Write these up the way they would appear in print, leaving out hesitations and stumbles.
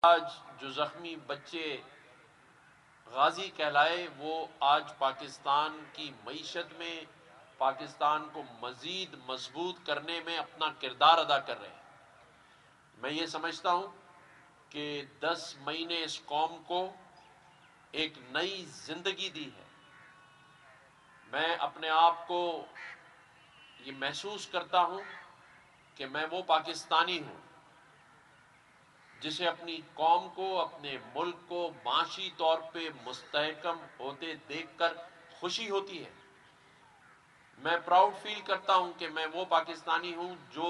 آج جو زخمی بچے غازی کہلائے وہ آج پاکستان کی معیشت میں پاکستان کو مزید مضبوط کرنے میں اپنا کردار ادا کر رہے ہیں۔ میں یہ سمجھتا ہوں کہ 10 مئی نے اس قوم کو ایک نئی زندگی دی ہے۔ میں اپنے آپ کو یہ محسوس کرتا ہوں کہ میں وہ پاکستانی ہوں جسے اپنی قوم کو، اپنے ملک کو معاشی طور پہ مستحکم ہوتے دیکھ کر خوشی ہوتی ہے۔ میں پراؤڈ فیل کرتا ہوں کہ میں وہ پاکستانی ہوں جو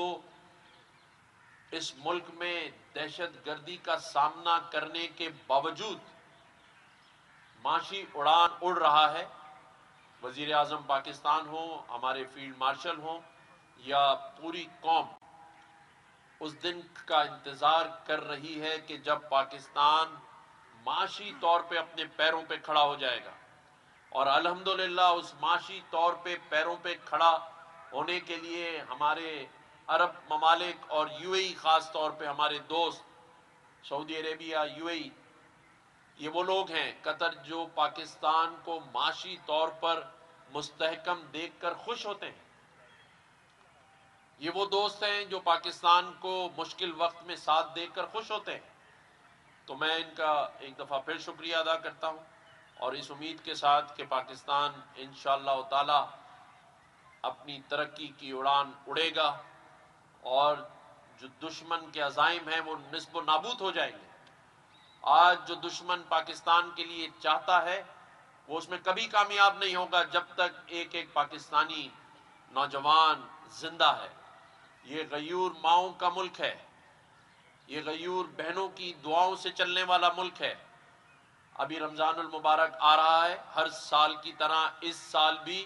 اس ملک میں دہشت گردی کا سامنا کرنے کے باوجود معاشی اڑان اڑ رہا ہے۔ وزیر اعظم پاکستان ہوں، ہمارے فیلڈ مارشل ہوں یا پوری قوم اس دن کا انتظار کر رہی ہے کہ جب پاکستان معاشی طور پہ اپنے پیروں پہ کھڑا ہو جائے گا، اور الحمدللہ اس معاشی طور پہ پیروں پہ کھڑا ہونے کے لیے ہمارے عرب ممالک اور یو اے ای، خاص طور پہ ہمارے دوست سعودی عربیہ، یو اے ای، یہ وہ لوگ ہیں قطر جو پاکستان کو معاشی طور پر مستحکم دیکھ کر خوش ہوتے ہیں۔ یہ وہ دوست ہیں جو پاکستان کو مشکل وقت میں ساتھ دے کر خوش ہوتے ہیں۔ تو میں ان کا ایک دفعہ پھر شکریہ ادا کرتا ہوں، اور اس امید کے ساتھ کہ پاکستان انشاءاللہ تعالی اپنی ترقی کی اڑان اڑے گا، اور جو دشمن کے عزائم ہیں وہ نصب و نابود ہو جائیں گے۔ آج جو دشمن پاکستان کے لیے چاہتا ہے وہ اس میں کبھی کامیاب نہیں ہوگا جب تک ایک ایک پاکستانی نوجوان زندہ ہے۔ یہ غیور ماؤں کا ملک ہے، یہ غیور بہنوں کی دعاؤں سے چلنے والا ملک ہے۔ ابھی رمضان المبارک آ رہا ہے، ہر سال کی طرح اس سال بھی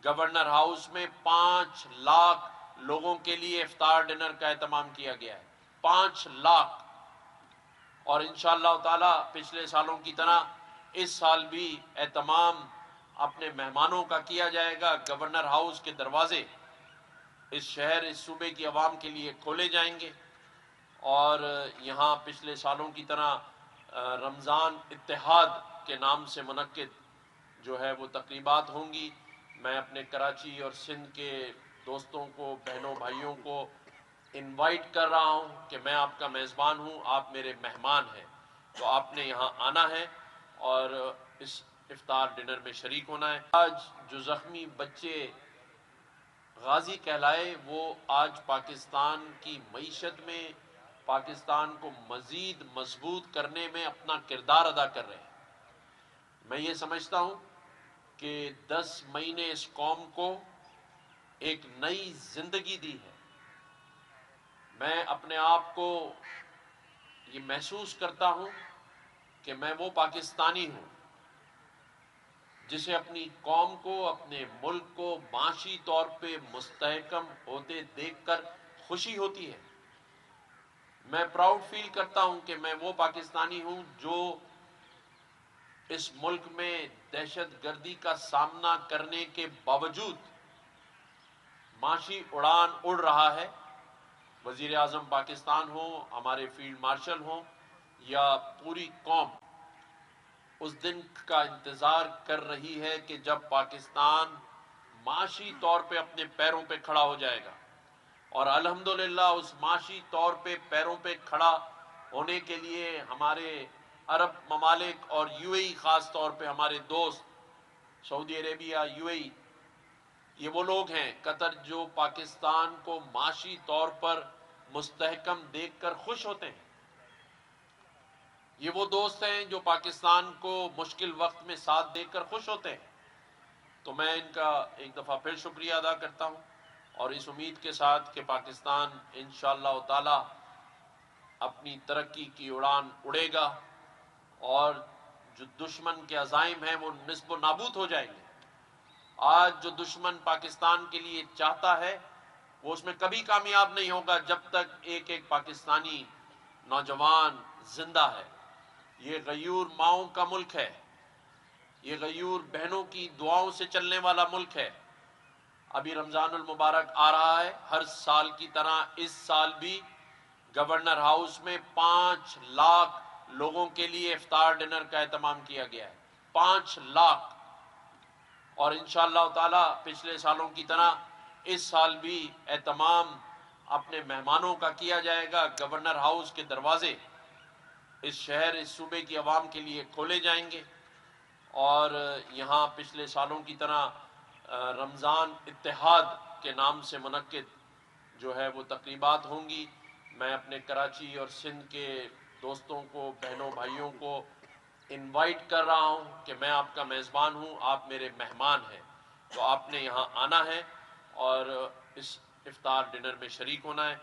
گورنر ہاؤس میں 5 لاکھ لوگوں کے لیے افطار ڈنر کا اہتمام کیا گیا ہے۔ 5 لاکھ، اور انشاءاللہ تعالی پچھلے سالوں کی طرح اس سال بھی اہتمام اپنے مہمانوں کا کیا جائے گا۔ گورنر ہاؤس کے دروازے اس شہر، اس صوبے کی عوام کے لیے کھولے جائیں گے، اور یہاں پچھلے سالوں کی طرح رمضان اتحاد کے نام سے منعقد جو ہے وہ تقریبات ہوں گی۔ میں اپنے کراچی اور سندھ کے دوستوں کو، بہنوں بھائیوں کو انوائٹ کر رہا ہوں کہ میں آپ کا میزبان ہوں، آپ میرے مہمان ہیں، تو آپ نے یہاں آنا ہے اور اس افطار ڈنر میں شریک ہونا ہے۔ آج جو زخمی بچے غازی کہلائے وہ آج پاکستان کی معیشت میں پاکستان کو مزید مضبوط کرنے میں اپنا کردار ادا کر رہے ہیں۔ میں یہ سمجھتا ہوں کہ 10 مئی نے اس قوم کو ایک نئی زندگی دی ہے۔ میں اپنے آپ کو یہ محسوس کرتا ہوں کہ میں وہ پاکستانی ہوں جسے اپنی قوم کو، اپنے ملک کو معاشی طور پہ مستحکم ہوتے دیکھ کر خوشی ہوتی ہے۔ میں پراؤڈ فیل کرتا ہوں کہ میں وہ پاکستانی ہوں جو اس ملک میں دہشت گردی کا سامنا کرنے کے باوجود معاشی اڑان اڑ رہا ہے۔ وزیر اعظم پاکستان ہوں، ہمارے فیلڈ مارشل ہوں یا پوری قوم اس دن کا انتظار کر رہی ہے کہ جب پاکستان معاشی طور پہ اپنے پیروں پہ کھڑا ہو جائے گا، اور الحمدللہ اس معاشی طور پہ پیروں پہ کھڑا ہونے کے لیے ہمارے عرب ممالک اور یو اے ای، خاص طور پہ ہمارے دوست سعودی عربیہ، یو اے ای، یہ وہ لوگ ہیں قطر جو پاکستان کو معاشی طور پر مستحکم دیکھ کر خوش ہوتے ہیں۔ یہ وہ دوست ہیں جو پاکستان کو مشکل وقت میں ساتھ دے کر خوش ہوتے ہیں۔ تو میں ان کا ایک دفعہ پھر شکریہ ادا کرتا ہوں، اور اس امید کے ساتھ کہ پاکستان انشاءاللہ تعالی اپنی ترقی کی اڑان اڑے گا، اور جو دشمن کے عزائم ہیں وہ نصب و نابود ہو جائیں گے۔ آج جو دشمن پاکستان کے لیے چاہتا ہے وہ اس میں کبھی کامیاب نہیں ہوگا جب تک ایک ایک پاکستانی نوجوان زندہ ہے۔ یہ غیور ماؤں کا ملک ہے، یہ غیور بہنوں کی دعاؤں سے چلنے والا ملک ہے۔ ابھی رمضان المبارک آ رہا ہے، ہر سال کی طرح اس سال بھی گورنر ہاؤس میں 5 لاکھ لوگوں کے لیے افطار ڈنر کا اہتمام کیا گیا ہے. 5 لاکھ. اور انشاءاللہ تعالی پچھلے سالوں کی طرح اس سال بھی اہتمام اپنے مہمانوں کا کیا جائے گا. گورنر ہاؤس کے دروازے اس شہر، اس صوبے کی عوام کے لیے کھولے جائیں گے، اور یہاں پچھلے سالوں کی طرح رمضان اتحاد کے نام سے منعقد جو ہے وہ تقریبات ہوں گی. میں اپنے کراچی اور سندھ کے دوستوں کو، بہنوں بھائیوں کو انوائٹ کر رہا ہوں کہ میں آپ کا میزبان ہوں، آپ میرے مہمان ہیں، تو آپ نے یہاں آنا ہے اور اس افطار ڈنر میں شریک ہونا ہے.